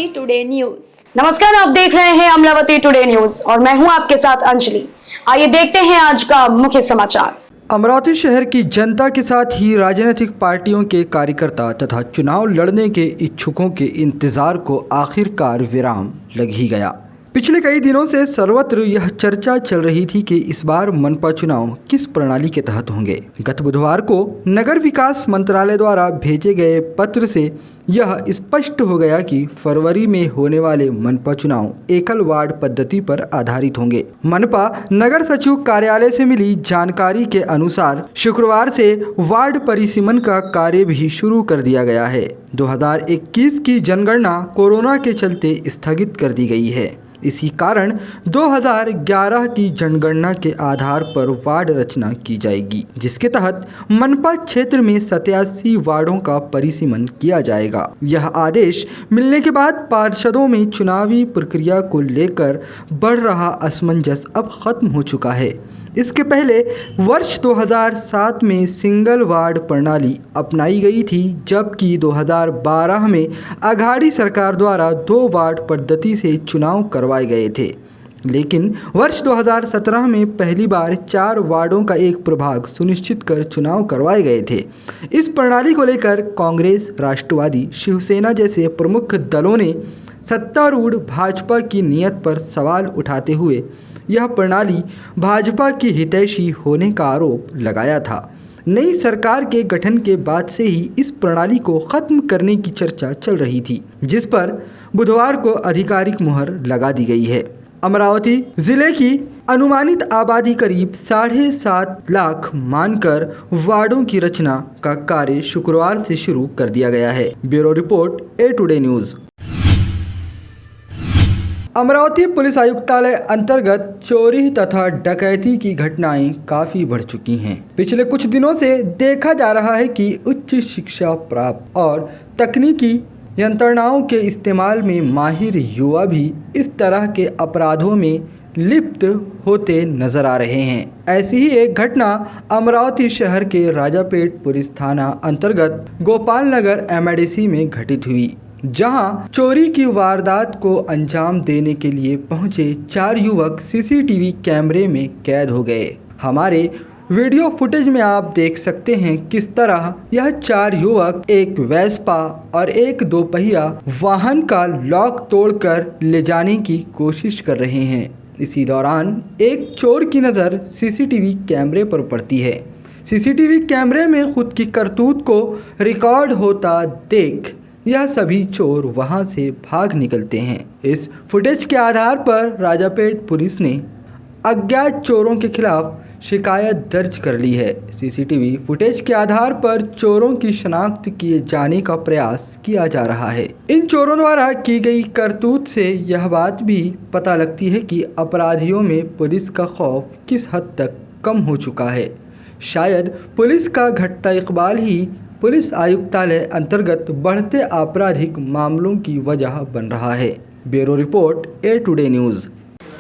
Amravati today news. नमस्कार, आप देख रहे हैं अमरावती टुडे न्यूज और मैं हूं आपके साथ अंजलि। आइए देखते हैं आज का मुख्य समाचार। अमरावती शहर की जनता के साथ ही राजनीतिक पार्टियों के कार्यकर्ता तथा चुनाव लड़ने के इच्छुकों के इंतजार को आखिरकार विराम लग ही गया। पिछले कई दिनों से सर्वत्र यह चर्चा चल रही थी कि इस बार मनपा चुनाव किस प्रणाली के तहत होंगे। गत बुधवार को नगर विकास मंत्रालय द्वारा भेजे गए पत्र से यह स्पष्ट हो गया कि फरवरी में होने वाले मनपा चुनाव एकल वार्ड पद्धति पर आधारित होंगे। मनपा नगर सचिव कार्यालय से मिली जानकारी के अनुसार शुक्रवार से वार्ड परिसीमन का कार्य भी शुरू कर दिया गया है। 2021 की जनगणना कोरोना के चलते स्थगित कर दी गई है। इसी कारण 2011 की जनगणना के आधार पर वार्ड रचना की जाएगी, जिसके तहत मनपा क्षेत्र में 87 वार्डों का परिसीमन किया जाएगा। यह आदेश मिलने के बाद पार्षदों में चुनावी प्रक्रिया को लेकर बढ़ रहा असमंजस अब खत्म हो चुका है। इसके पहले वर्ष 2007 में सिंगल वार्ड प्रणाली अपनाई गई थी, जबकि 2012 में अघाड़ी सरकार द्वारा 2 वार्ड पद्धति से चुनाव करवाए गए थे। लेकिन वर्ष 2017 में पहली बार 4 वार्डों का एक प्रभाग सुनिश्चित कर चुनाव करवाए गए थे। इस प्रणाली को लेकर कांग्रेस, राष्ट्रवादी, शिवसेना जैसे प्रमुख दलों ने सत्तारूढ़ भाजपा की नीयत पर सवाल उठाते हुए यह प्रणाली भाजपा की हितैषी होने का आरोप लगाया था। नई सरकार के गठन के बाद से ही इस प्रणाली को खत्म करने की चर्चा चल रही थी, जिस पर बुधवार को आधिकारिक मुहर लगा दी गई है। अमरावती जिले की अनुमानित आबादी करीब 7.5 लाख मानकर वार्डों की रचना का कार्य शुक्रवार से शुरू कर दिया गया है। ब्यूरो रिपोर्ट, ए टुडे न्यूज़। अमरावती पुलिस आयुक्तालय अंतर्गत चोरी तथा डकैती की घटनाएं काफ़ी बढ़ चुकी हैं। पिछले कुछ दिनों से देखा जा रहा है कि उच्च शिक्षा प्राप्त और तकनीकी यंत्रणाओं के इस्तेमाल में माहिर युवा भी इस तरह के अपराधों में लिप्त होते नजर आ रहे हैं। ऐसी ही एक घटना अमरावती शहर के राजापेट पुलिस थाना अंतर्गत गोपाल नगर MIDC में घटित हुई, जहां चोरी की वारदात को अंजाम देने के लिए पहुंचे 4 युवक CCTV कैमरे में कैद हो गए। हमारे वीडियो फुटेज में आप देख सकते हैं किस तरह यह 4 युवक एक वेस्पा और एक 2 पहिया वाहन का लॉक तोड़कर ले जाने की कोशिश कर रहे हैं। इसी दौरान एक चोर की नज़र CCTV कैमरे पर पड़ती है। CCTV कैमरे में खुद की करतूत को रिकॉर्ड होता देख यह सभी चोर वहां से भाग निकलते हैं। इस फुटेज के आधार पर राजापेट पुलिस ने अज्ञात चोरों के खिलाफ शिकायत दर्ज कर ली है। CCTV फुटेज के आधार पर चोरों की शनाख्त किए जाने का प्रयास किया जा रहा है। इन चोरों द्वारा की गई करतूत से यह बात भी पता लगती है कि अपराधियों में पुलिस का खौफ किस हद तक कम हो चुका है। शायद पुलिस का घटता इकबाल ही पुलिस आयुक्तालय अंतर्गत बढ़ते आपराधिक मामलों की वजह बन रहा है। ब्यूरो रिपोर्ट, ए टुडे न्यूज़।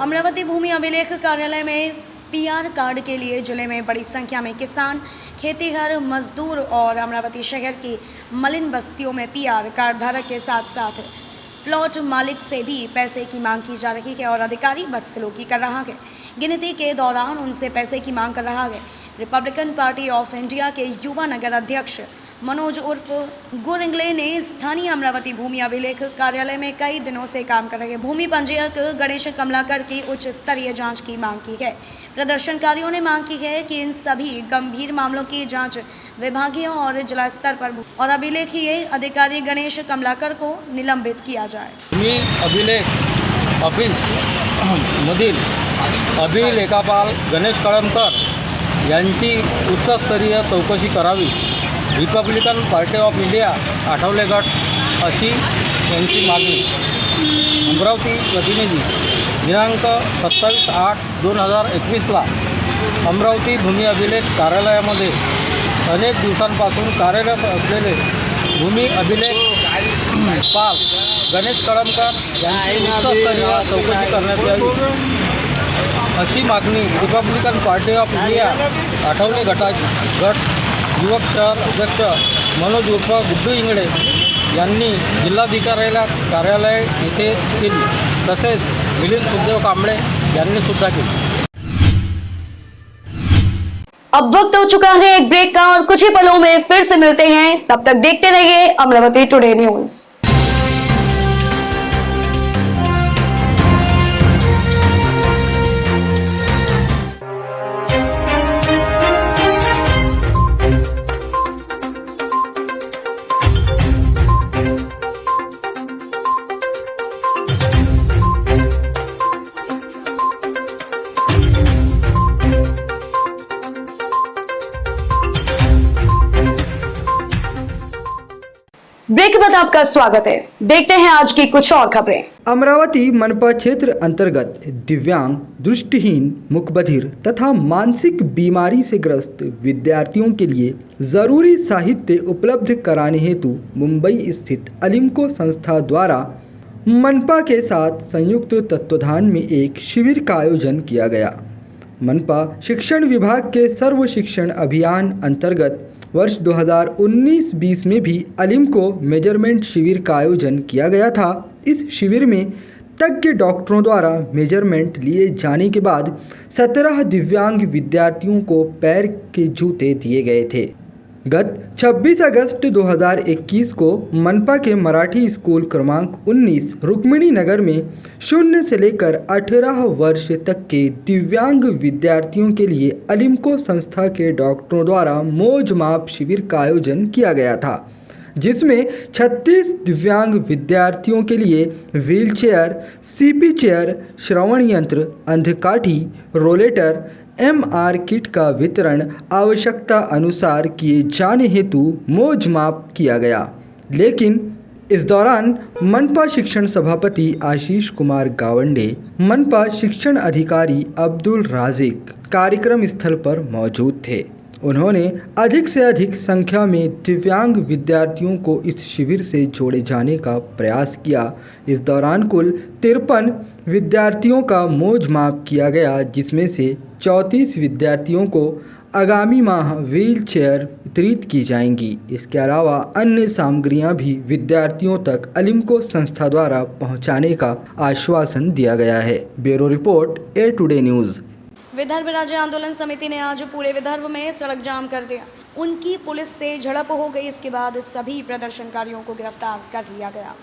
अमरावती भूमि अभिलेख कार्यालय में PR कार्ड के लिए जिले में बड़ी संख्या में किसान, खेतीहर, मजदूर और अमरावती शहर की मलिन बस्तियों में PR कार्ड धारक के साथ साथ प्लॉट मालिक से भी पैसे की मांग की जा रही है और अधिकारी बदसलूकी कर रहा है। गिनती के दौरान उनसे पैसे की मांग कर रहा है। रिपब्लिकन पार्टी ऑफ इंडिया के युवा नगर अध्यक्ष मनोज उर्फ गुरिंगले ने स्थानीय अमरावती भूमि अभिलेख कार्यालय में कई दिनों से काम कर रहे भूमि पंजीयक गणेश कमलाकर की उच्च स्तरीय जांच की मांग की है। प्रदर्शनकारियों ने मांग की है कि इन सभी गंभीर मामलों की जांच विभागीय और जिला स्तर पर और अभिलेखीय अधिकारी गणेश कमलाकर को निलंबित किया जाए। भूमि अभिलेख ऑफिस मधील अभिलेखापाल गणेश कळमकर यांची उच्चस्तरीय चौकशी करावी, Republican Party of India Athawale गट अशी यांची मागणी। अमरावती प्रतिनिधी दिनांक 27/8/2021 अमरावती भूमी अभिलेख कार्यालयामध्ये अनेक दिवसांपासून कार्यरत असलेले भूमी अभिलेख पाल गणेश कळमकर यांची उच्चस्तरीय चौकशी करण्यात यावी अशी मागणी Republican Party of India Athawale गट युवक शहर अध्यक्ष मनोज उर्फ गुड्डू इंगळे यांनी जिल्हाधिकाऱ्याला कार्यालय येथे केली, तसेच मिलिंद सुखदेव कांबळे यांनी सुद्धा केली। अब वक्त हो चुका है एक ब्रेक का और कुछ ही पलों में फिर से मिलते हैं। तब तक देखते रहिए अमरावती टुडे न्यूज। ब्रेक के बाद आपका स्वागत है। देखते हैं आज की कुछ और खबरें। अमरावती मनपा क्षेत्र अंतर्गत दिव्यांग, दृष्टिहीन, मुखबधिर तथा मानसिक बीमारी से ग्रस्त विद्यार्थियों के लिए जरूरी साहित्य उपलब्ध कराने हेतु मुंबई स्थित अलिम्को संस्था द्वारा मनपा के साथ संयुक्त तत्वाधान में एक शिविर का आयोजन किया गया। मनपा शिक्षण विभाग के सर्व शिक्षण अभियान अंतर्गत वर्ष 2019-20 में भी अलिम्को मेजरमेंट शिविर का आयोजन किया गया था। इस शिविर में तज्ञ डॉक्टरों द्वारा मेजरमेंट लिए जाने के बाद 17 दिव्यांग विद्यार्थियों को पैर के जूते दिए गए थे। गत 26 अगस्त 2021 को मनपा के मराठी स्कूल क्रमांक 19 रुक्मिणी नगर में 0 से लेकर 18 वर्ष तक के दिव्यांग विद्यार्थियों के लिए अलिम्को संस्था के डॉक्टरों द्वारा मौज माप शिविर का आयोजन किया गया था, जिसमें 36 दिव्यांग विद्यार्थियों के लिए व्हीलचेयर, सीपी चेयर, श्रवण यंत्र, अंधकाठी, रोलेटर, MR किट का वितरण आवश्यकता अनुसार किए जाने हेतु मौज माप किया गया। लेकिन इस दौरान मनपा शिक्षण सभापति आशीष कुमार गावंडे, मनपा शिक्षण अधिकारी अब्दुल राजिक कार्यक्रम स्थल पर मौजूद थे। उन्होंने अधिक से अधिक संख्या में दिव्यांग विद्यार्थियों को इस शिविर से जोड़े जाने का प्रयास किया। इस दौरान कुल 53 विद्यार्थियों का मौज माप किया गया, जिसमें से 34 विद्यार्थियों को आगामी माह व्हील चेयर वितरित की जाएंगी। इसके अलावा अन्य सामग्रियां भी विद्यार्थियों तक अलिम्को संस्था द्वारा पहुंचाने का आश्वासन दिया गया है। ब्यूरो रिपोर्ट, ए टुडे न्यूज़। विदर्भ राज्य आंदोलन समिति ने आज पूरे विदर्भ में सड़क जाम कर दिया। उनकी पुलिस से झड़प हो गई। इसके बाद सभी प्रदर्शनकारियों को गिरफ्तार कर लिया गया।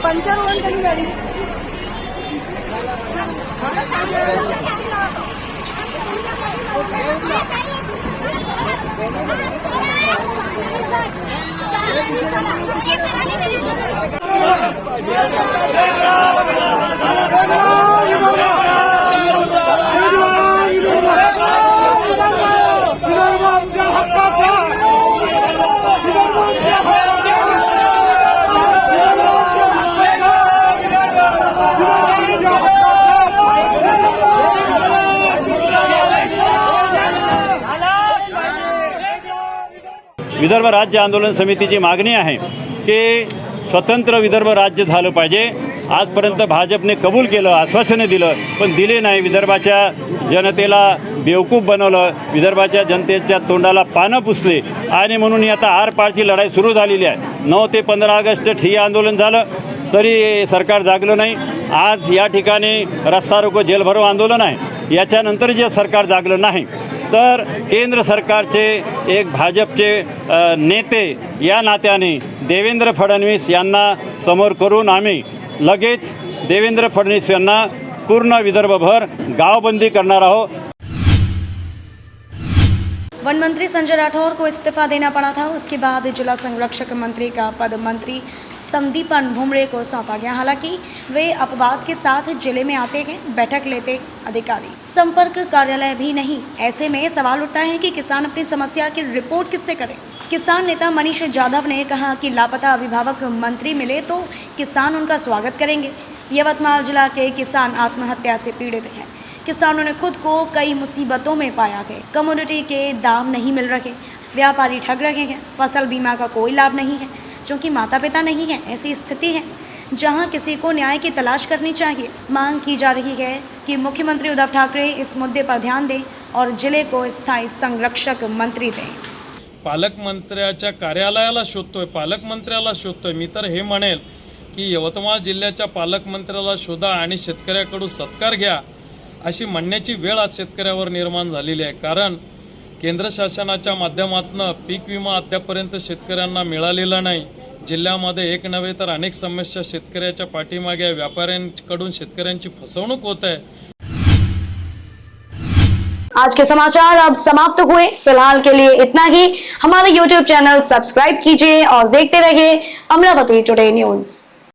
पंचर वन करी गाड़ी विदर्भ राज्य आंदोलन समितीची मागणी आहे की स्वतंत्र विदर्भ राज्य झालं पाहिजे। आजपर्यंत भाजपने कबूल केलं, आश्वासने दिलं, पण दिले नाही। विदर्भाच्या जनतेला बेवकूफ बनवलं, विदर्भाच्या जनतेच्या तोंडाला पानं पुसले आणि म्हणून आता आरपारची लढाई सुरू झालेली आहे। 9 ते 15 ऑगस्ट ठिय्या आंदोलन झालं तरी सरकार जागलं नाही। आज या ठिकाणी रस्ता रोको जेल भरो आंदोलन आहे। याच्यानंतर जे सरकार जागलं नाही तर केंद्र सरकारचे एक भाजपचे नेते या नात्याने देवेंद्र फडणवीस यांना समोर करून आम्ही लगेच देवेंद्र फडणवीस यांना पूर्ण विदर्भभर गावबंदी करणार आहोत। वन मंत्री संजय राठौर को इस्तीफा देना पड़ा था। उसके बाद जिला संरक्षक मंत्री का पद मंत्री संदीपन भुमरे को सौंपा गया। हालांकि वे अपवाद के साथ जिले में आते हैं, बैठक लेते अधिकारी, संपर्क कार्यालय भी नहीं। ऐसे में सवाल उठता है कि किसान अपनी समस्या की रिपोर्ट किससे करें। किसान नेता मनीष जाधव ने कहा कि लापता अभिभावक मंत्री मिले तो किसान उनका स्वागत करेंगे। यवतमाल जिला के किसान आत्महत्या से पीड़ित हैं। किसानों ने खुद को कई मुसीबतों में पाया है। कमोडिटी के दाम नहीं मिल रहे, व्यापारी ठग रहे हैं, फसल बीमा का कोई लाभ नहीं है, क्योंकि माता पिता नहीं है। ऐसी स्थिति है जहां किसी को न्याय की तलाश करनी चाहिए। मांग की जा रही है कि मुख्यमंत्री उद्धव ठाकरे इस मुद्दे पर ध्यान दें और जिले को स्थायी संरक्षक मंत्री दें। पालकमंत्र्याच्या कार्यालयाला शोधतोय, पालकमंत्र्याला शोधतोय। मी तर हे म्हणेल की यवतमाळ जिल्ह्याच्या पालकमंत्र्याला शोधा आणि शेतकऱ्याकडून सत्कार घ्या, अशी म्हणण्याची वेळ आज शेतकऱ्यावर निर्माण झालेली आहे। कारण केंद्र शासनाच्या माध्यमातून पीक विमा अद्यापर्यंत शेतकऱ्यांना मिळालेला नाही। जिल्ह्यामध्ये एक नव्हे तर अनेक समस्या शेतकऱ्याच्या पाठीमागे, व्यापाऱ्यांकडून शेतकऱ्यांची फसवणूक होत आहे। आज के समाचार अब समाप्त हुए। फिलहाल के लिए इतना ही। हमारे YouTube चैनल सब्सक्राइब कीजिए और देखते रहिए अमरावती टुडे न्यूज।